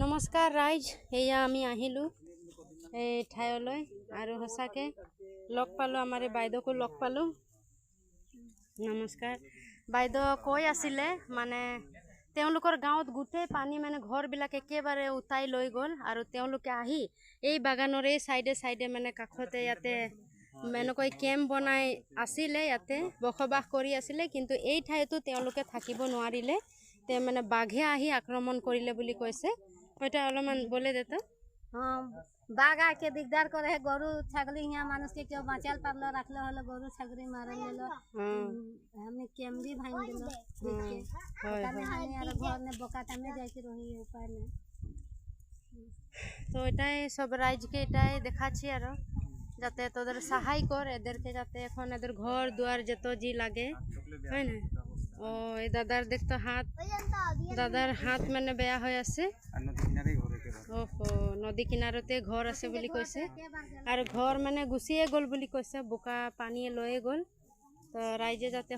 নমস্কাৰ ৰাইজ, এয়া আমি আহিলোঁ এই ঠাইলৈ আৰু সঁচাকৈ লগ পালোঁ, আমাৰ এই বাইদেউকো লগ পালোঁ। নমস্কাৰ। বাইদেউ কৈ আছিলে মানে তেওঁলোকৰ গাঁৱত গোটেই পানী মানে ঘৰবিলাক একেবাৰে উটাই লৈ গ'ল আৰু তেওঁলোকে আহি এই বাগানৰ এই চাইডে মানে কাষতে ইয়াতে এনেকৈ কেম্প বনাই আছিলে, ইয়াতে বসবাস কৰি আছিলে, কিন্তু এই ঠাইতো তেওঁলোকে থাকিব নোৱাৰিলে। মানে বাঘে আহি আক্ৰমণ কৰিলে বুলি কৈছে। ওইটা অলপমান বলে দে তো। বাঘ আকে দিগদার করে গরু ছাগলি হিয়া মানুষকে কেউ বাঁচাল পারলো রাখলে হলো গরু ছাগলি মারে নিল हमने कैमरी भाई दिलो देख के तने हाने আর ঘর নে বকা টামে যাইতে রহি উপায় নেই। তো এটাই সব রাইজকে এটাই দেখাচ্ছি আর যাতে তোদের সাহায্য কর এদেরকে, যাতে এখন এদের ঘর দুয়ার যত জি লাগে হয় না। ও এই দাদার দেখতো হাত, দাদার হাত মানে বেয়া হয়ে আছে। ওহো, নদী কিনারতে ঘর আছে বুলি কৈছে আর ঘর মানে গুছিয়ে গ'ল বুলি কৈছে, বোকা পানীয়ে লৈয়ে গ'ল। তো ৰাইজে যাতে